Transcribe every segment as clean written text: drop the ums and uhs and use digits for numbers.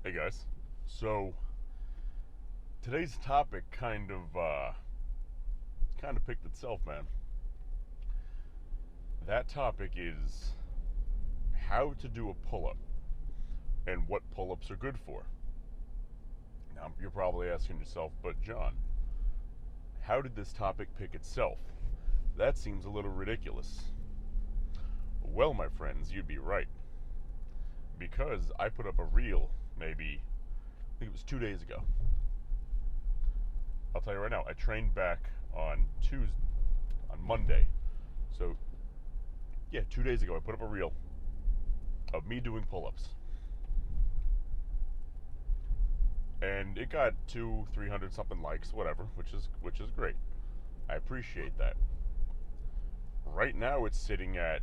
Hey guys. So today's topic kind of picked itself, man. That topic is how to do a pull-up and what pull-ups are good for. Now you're probably asking yourself, but John, how did this topic pick itself? That seems a little ridiculous. Well, my friends, you'd be right. Because I put up a reel maybe I think it was 2 days ago. I'll tell you right now, I trained back on Monday. So, yeah, 2 days ago, I put up a reel of me doing pull-ups, and it got 300 something likes, whatever, which is great. I appreciate that. Right now, it's sitting at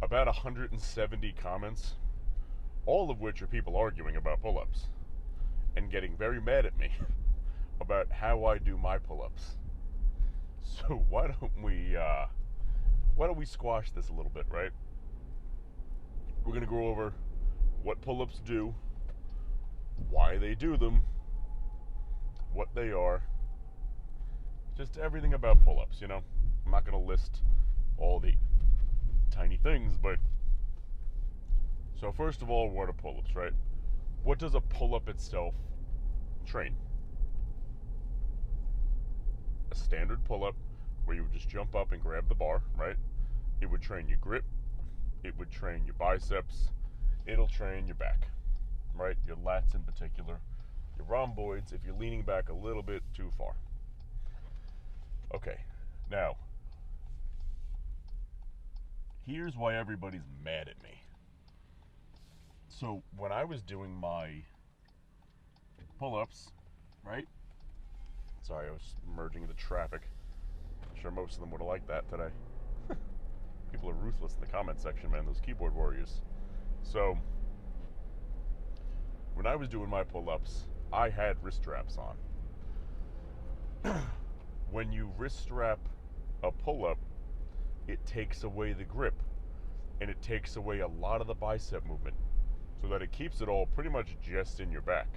about 170 comments, all of which are people arguing about pull-ups and getting very mad at me about how I do my pull-ups. So why don't we squash this a little bit, right? We're gonna go over what pull-ups do, why they do them, what they are, just everything about pull-ups. I'm not gonna list all the tiny things, but so first of all, what are pull-ups, right? What does a pull-up itself train? A standard pull-up where you would just jump up and grab the bar, right? It would train your grip, it would train your biceps, it'll train your back, right? Your lats in particular, your rhomboids if you're leaning back a little bit too far. Okay, now, here's why everybody's mad at me. So, when I was doing my pull-ups, right? Sorry, I was merging into traffic. I'm sure most of them would have liked that today. People are ruthless in the comment section, man, those keyboard warriors. So, when I was doing my pull-ups, I had wrist straps on. When you wrist strap a pull-up, it takes away the grip, and it takes away a lot of the bicep movement, so that it keeps it all pretty much just in your back.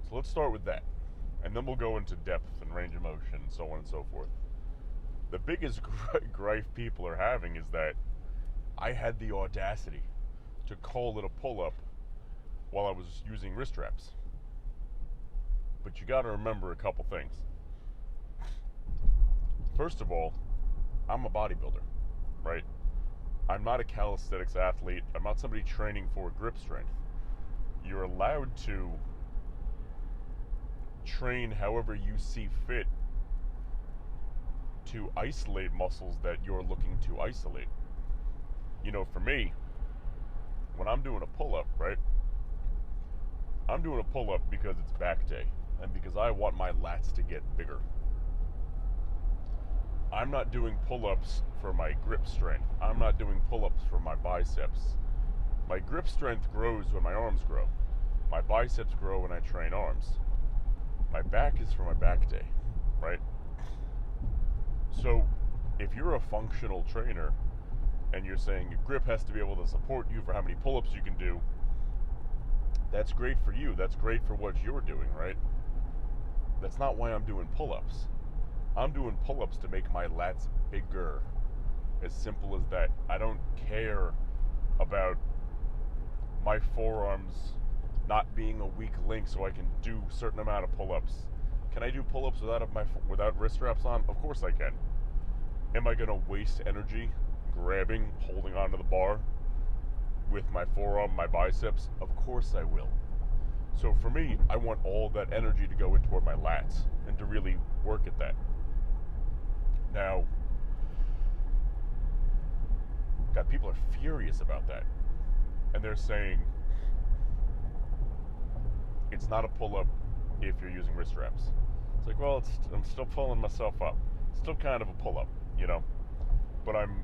So let's start with that, and then we'll go into depth and range of motion and so on and so forth. The biggest gripe people are having is that I had the audacity to call it a pull-up while I was using wrist straps. But you gotta remember a couple things. First of all, I'm a bodybuilder, right? I'm not a calisthenics athlete. I'm not somebody training for grip strength. You're allowed to train however you see fit to isolate muscles that you're looking to isolate. For me, when I'm doing a pull-up, right? I'm doing a pull-up because it's back day and because I want my lats to get bigger. I'm not doing pull-ups for my grip strength. I'm not doing pull-ups for my biceps. My grip strength grows when my arms grow. My biceps grow when I train arms. My back is for my back day, right? So, if you're a functional trainer and you're saying your grip has to be able to support you for how many pull-ups you can do, that's great for you. That's great for what you're doing, right? That's not why I'm doing pull-ups. I'm doing pull-ups to make my lats bigger. As simple as that. I don't care about my forearms not being a weak link so I can do a certain amount of pull-ups. Can I do pull-ups without wrist straps on? Of course I can. Am I going to waste energy grabbing, holding onto the bar with my forearm, my biceps? Of course I will. So for me, I want all that energy to go in toward my lats and to really work at that. Now, God, people are furious about that. And they're saying it's not a pull-up if you're using wrist straps. It's like, well, I'm still pulling myself up. It's still kind of a pull-up, But I'm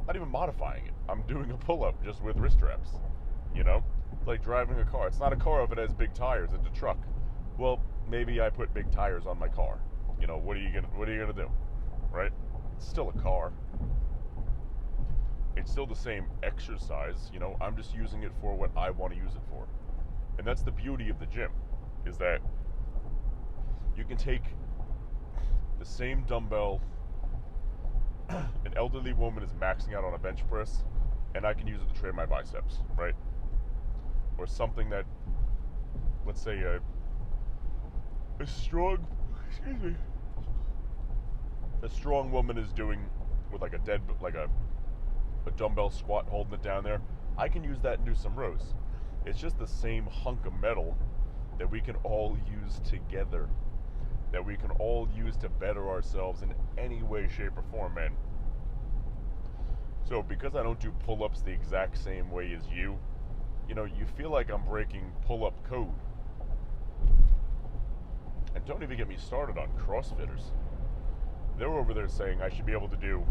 not even modifying it. I'm doing a pull-up just with wrist straps, It's like driving a car. It's not a car if it has big tires. It's a truck. Well, maybe I put big tires on my car. What are you gonna do, right? It's still a car. It's still the same exercise, you know, I'm just using it for what I want to use it for. And that's the beauty of the gym, is that you can take the same dumbbell an elderly woman is maxing out on a bench press, and I can use it to train my biceps, right? Or something that, let's say, a strong woman is doing with like a dumbbell squat, holding it down there. I can use that and do some rows. It's just the same hunk of metal that we can all use together, that we can all use to better ourselves in any way, shape, or form, man. So because I don't do pull-ups the exact same way as you, you know, you feel like I'm breaking pull-up code. And don't even get me started on CrossFitters. They're over there saying I should be able to do,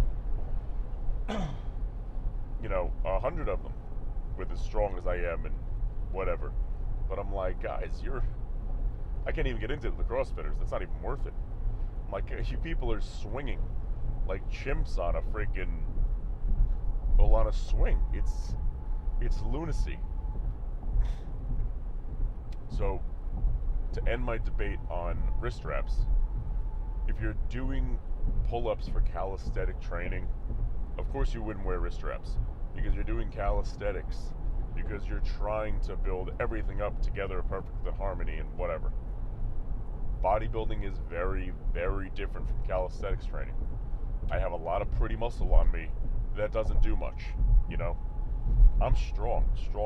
100 of them with as strong as I am and whatever. But I'm like, guys, I can't even get into the CrossFitters. That's not even worth it. I'm like, you people are swinging like chimps on a swing. It's lunacy. So, to end my debate on wrist wraps, if you're doing pull-ups for calisthenic training, of course you wouldn't wear wrist wraps, because you're doing calisthenics, because you're trying to build everything up together perfect in harmony and whatever. Bodybuilding is very, very different from calisthenics training. I have a lot of pretty muscle on me that doesn't do much, you know. I'm strong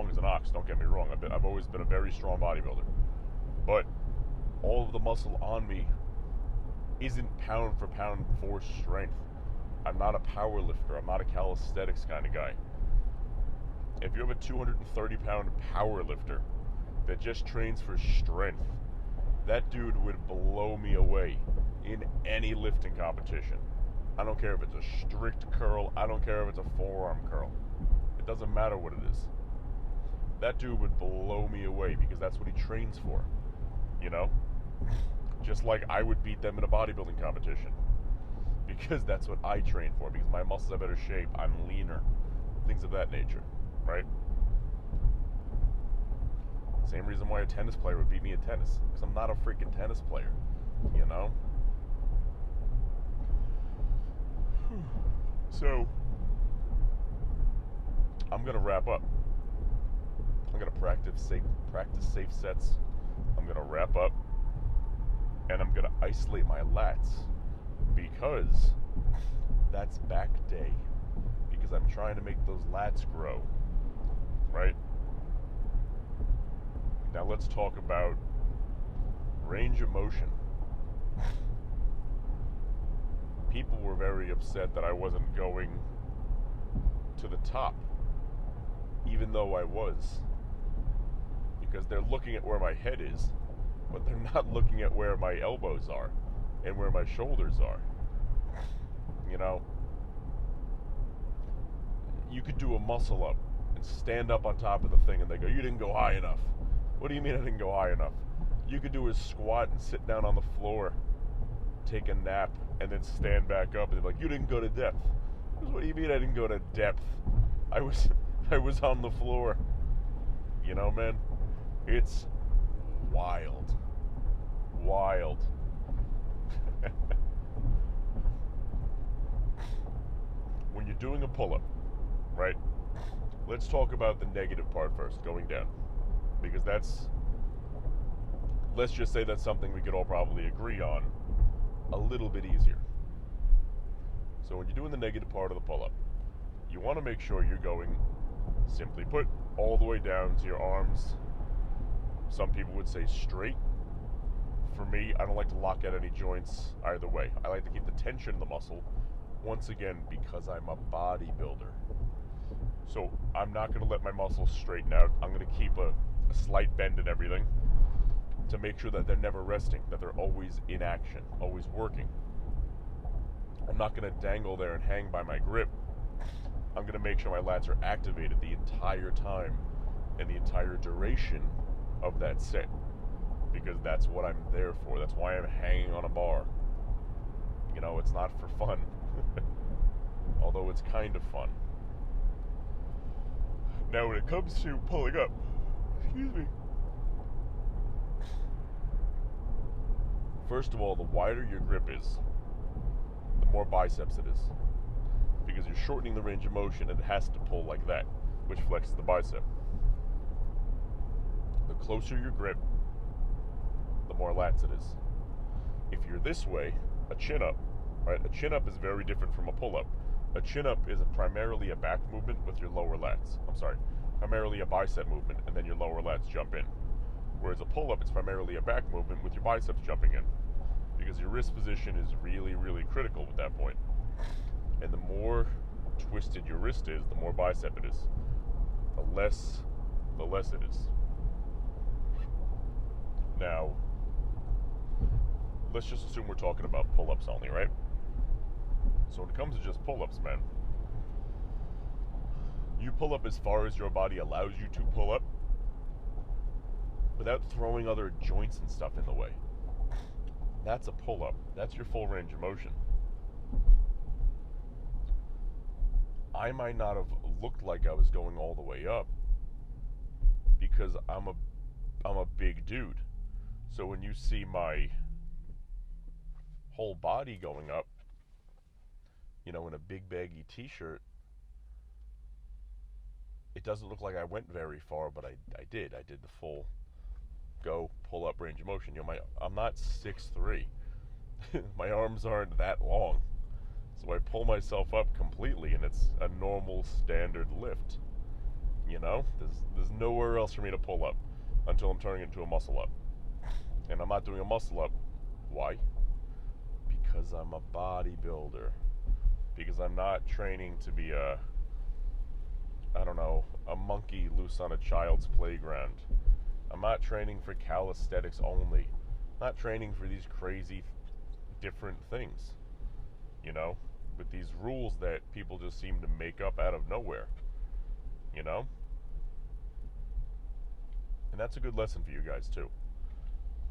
as an ox, don't get me wrong. I've always been a very strong bodybuilder. But all of the muscle on me isn't pound for pound force strength. I'm not a power lifter. I'm not a calisthenics kind of guy. If you have a 230 pound power lifter that just trains for strength, that dude would blow me away in any lifting competition. I don't care if it's a strict curl. I don't care if it's a forearm curl. It doesn't matter what it is. That dude would blow me away because that's what he trains for, you know? Just like I would beat them in a bodybuilding competition because that's what I train for, because my muscles are better shape, I'm leaner, things of that nature, right? Same reason why a tennis player would beat me at tennis, because I'm not a freaking tennis player, you know? So, I'm going to wrap up. I'm going to practice safe sets. I'm going to wrap up. And I'm going to isolate my lats, because that's back day. Because I'm trying to make those lats grow. Right? Now let's talk about range of motion. People were very upset that I wasn't going to the top, even though I was. Because they're looking at where my head is, but they're not looking at where my elbows are and where my shoulders are. You know, you could do a muscle up and stand up on top of the thing and they go, you didn't go high enough. What do you mean I didn't go high enough? You could do a squat and sit down on the floor, take a nap, and then stand back up, and they're like, you didn't go to depth. What do you mean I didn't go to depth? I was on the floor. You know, man, it's wild. When you're doing a pull-up, right? Let's talk about the negative part first, going down. Because let's just say that's something we could all probably agree on a little bit easier. So when you're doing the negative part of the pull-up, you want to make sure you're going, simply put, all the way down to your arms. Some people would say straight. For me, I don't like to lock out any joints either way. I like to keep the tension in the muscle, once again, because I'm a bodybuilder. So I'm not going to let my muscles straighten out. I'm going to keep a slight bend and everything to make sure that they're never resting, that they're always in action, always working. I'm not going to dangle there and hang by my grip. I'm going to make sure my lats are activated the entire time and the entire duration of that set, because that's what I'm there for. That's why I'm hanging on a bar. You know, it's not for fun, although it's kind of fun. Now, when it comes to pulling up, excuse me. First of all, the wider your grip is, the more biceps it is. Because you're shortening the range of motion and it has to pull like that, which flexes the bicep. The closer your grip, the more lats it is. If you're this way, a chin up, right? A chin up is very different from a pull up. A chin up is primarily a back movement with your lower lats. Primarily a bicep movement, and then your lower lats jump in. Whereas a pull up, it's primarily a back movement with your biceps jumping in. Because your wrist position is really, really critical at that point. And the more twisted your wrist is, the more bicep it is. The less it is. Now, let's just assume we're talking about pull-ups only, right? So when it comes to just pull-ups, man, you pull up as far as your body allows you to pull up without throwing other joints and stuff in the way. That's a pull-up. That's your full range of motion. I might not have looked like I was going all the way up because I'm a big dude. So when you see my whole body going up, in a big baggy t-shirt, it doesn't look like I went very far, but I did. I did the full go pull up range of motion. I'm not 6'3". My arms aren't that long. So I pull myself up completely, and it's a normal standard lift. There's nowhere else for me to pull up until I'm turning into a muscle up. And I'm not doing a muscle up. Why? Because I'm a bodybuilder. Because I'm not training to be a monkey loose on a child's playground. I'm not training for calisthenics only. I'm not training for these crazy different things. With these rules that people just seem to make up out of nowhere. And that's a good lesson for you guys too.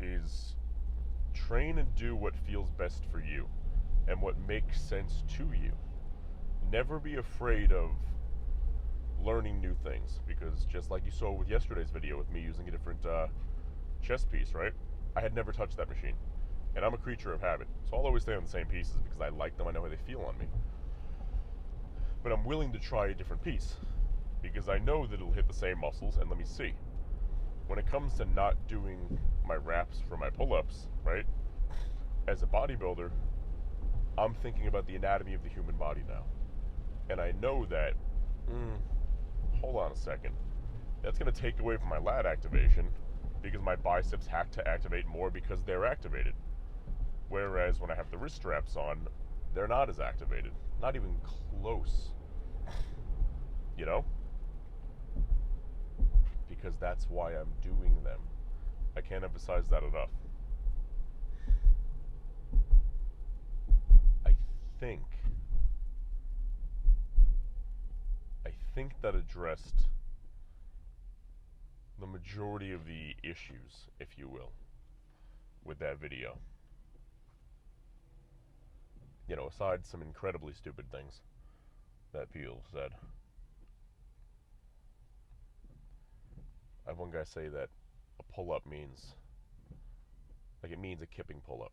Is train and do what feels best for you and what makes sense to you. Never be afraid of learning new things, because just like you saw with yesterday's video with me using a different chest piece, right? I had never touched that machine. And I'm a creature of habit, so I'll always stay on the same pieces because I like them, I know how they feel on me. But I'm willing to try a different piece because I know that it'll hit the same muscles, and let me see. When it comes to not doing my wraps for my pull-ups, right? As a bodybuilder, I'm thinking about the anatomy of the human body now. And I know that, hold on a second, that's going to take away from my lat activation because my biceps have to activate more because they're activated. Whereas when I have the wrist straps on, they're not as activated. Not even close. Because that's why I'm doing them. I can't emphasize that enough. I think that addressed the majority of the issues, if you will, with that video. Aside some incredibly stupid things that people said. I have one guy say that a pull-up means, it means a kipping pull-up.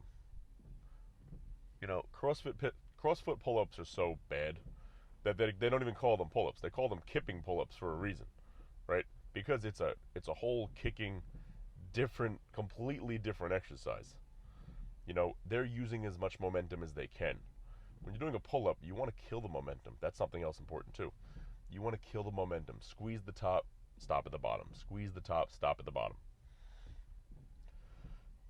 CrossFit pull-ups are so bad that they don't even call them pull-ups. They call them kipping pull-ups for a reason, right? Because it's a whole kicking, completely different exercise. They're using as much momentum as they can. When you're doing a pull-up, you want to kill the momentum. That's something else important too. You want to kill the momentum. Squeeze the top, stop at the bottom. Squeeze the top, stop at the bottom.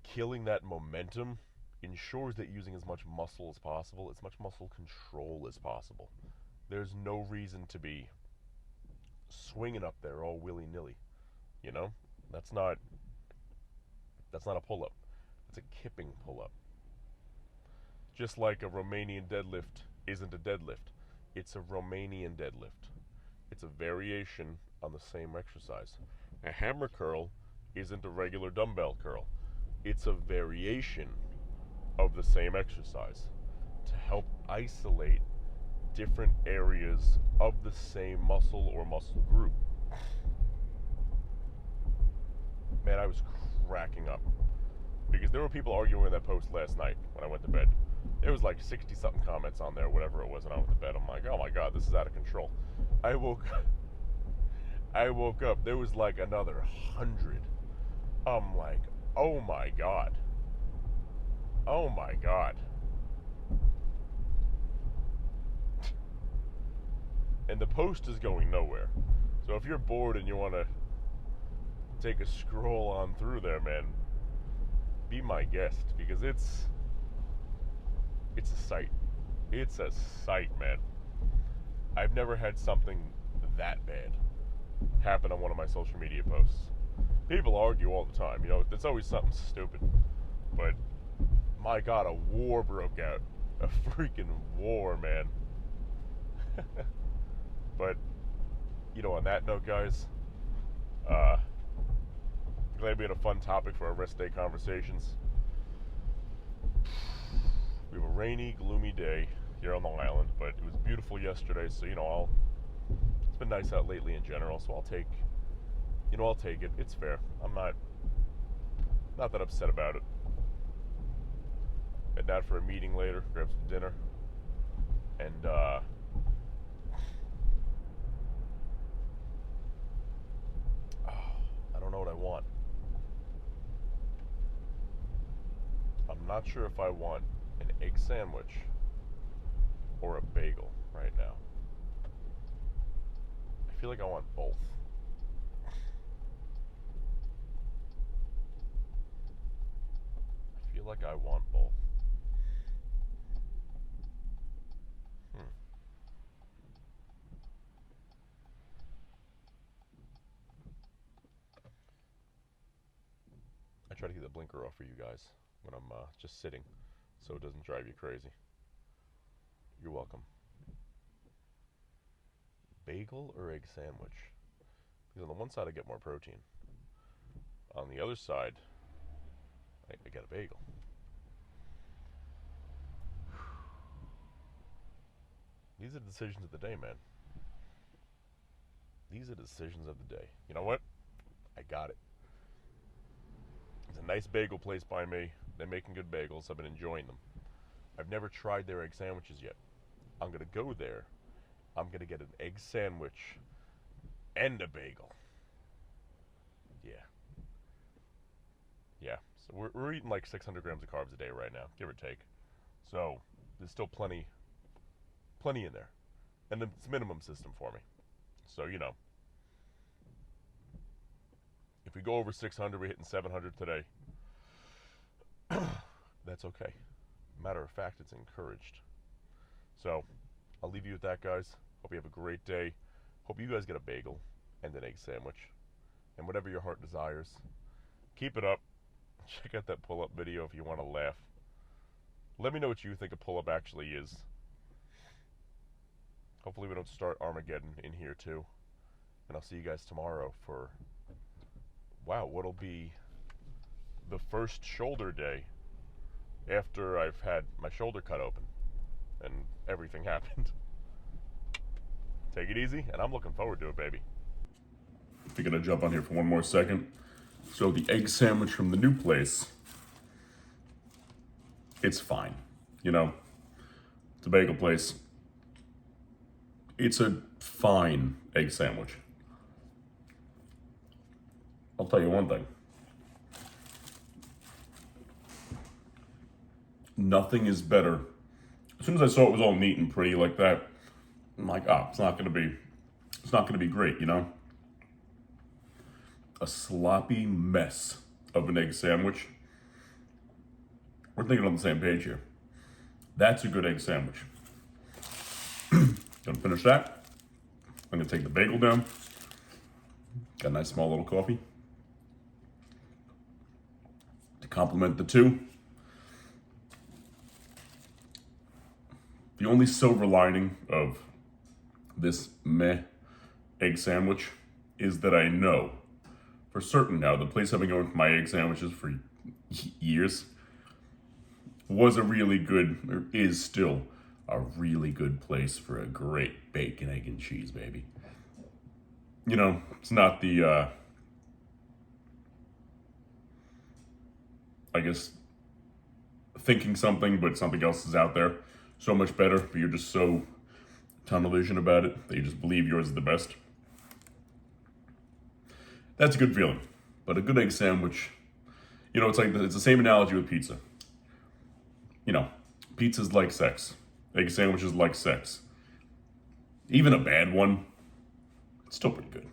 Killing that momentum ensures that using as much muscle as possible, as much muscle control as possible. There's no reason to be swinging up there all willy-nilly. That's not a pull-up. It's a kipping pull-up. Just like a Romanian deadlift isn't a deadlift. It's a Romanian deadlift. It's a variation on the same exercise. A hammer curl isn't a regular dumbbell curl. It's a variation of the same exercise to help isolate different areas of the same muscle or muscle group. Man, I was cracking up. Because there were people arguing that post last night when I went to bed. There was like 60-something comments on there, whatever it was, and I went to bed. I'm like, oh my god, this is out of control. I woke up. There was like another 100. I'm like, oh my god. Oh my god. And the post is going nowhere. So if you're bored and you want to take a scroll on through there, man, be my guest, because it's a sight. It's a sight, man. I've never had something that bad happen on one of my social media posts. People argue all the time, it's always something stupid. But my god, a war broke out. A freaking war, man. But on that note, guys, glad we had a fun topic for our rest day conversations. We have a rainy, gloomy day here on Long Island, but it was beautiful yesterday, so it's been nice out lately in general, so I'll take it. It's fair. I'm not that upset about it. Heading out for a meeting later, grab some dinner, and I don't know what I want. I'm not sure if I want an egg sandwich or a bagel right now. I feel like I want both. I feel like I want both. I try to get the blinker off for you guys when I'm just sitting, so it doesn't drive you crazy. You're welcome. Bagel or egg sandwich? Because on the one side I get more protein. On the other side, I get a bagel. These are the decisions of the day, man. These are the decisions of the day. You know what? I got it. It's a nice bagel place by me. They're making good bagels. I've been enjoying them. I've never tried their egg sandwiches yet. I'm going to go there. I'm going to get an egg sandwich and a bagel. Yeah. So we're eating like 600 grams of carbs a day right now, give or take. So there's still plenty in there. And it's a minimum system for me. So, if we go over 600, we're hitting 700 today. That's okay. Matter of fact, it's encouraged. So, I'll leave you with that, guys. Hope you have a great day. Hope you guys get a bagel and an egg sandwich. And whatever your heart desires. Keep it up. Check out that pull-up video if you want to laugh. Let me know what you think a pull-up actually is. Hopefully we don't start Armageddon in here too. And I'll see you guys tomorrow for, what'll be the first shoulder day after I've had my shoulder cut open and everything happened. Take it easy, and I'm looking forward to it, baby. I'm gonna jump on here for one more second. So the egg sandwich from the new place, it's fine. It's a bagel place. It's a fine egg sandwich. I'll tell you one thing. Nothing is better. As soon as I saw it was all neat and pretty like that, I'm like, it's not gonna be great, A sloppy mess of an egg sandwich. We're thinking on the same page here. That's a good egg sandwich. Gonna finish that. I'm gonna take the bagel down. Got a nice small little coffee to complement the two. The only silver lining of this meh egg sandwich is that I know for certain now the place I've been going for my egg sandwiches for years was a really good, or is still a really good place for a great bacon, egg, and cheese, baby. It's not the I guess, thinking something, but something else is out there so much better, but you're just so tunnel vision about it that you just believe yours is the best. That's a good feeling. But a good egg sandwich, it's like it's the same analogy with pizza. Pizza's like sex. Egg sandwiches like sex. Even a bad one, it's still pretty good.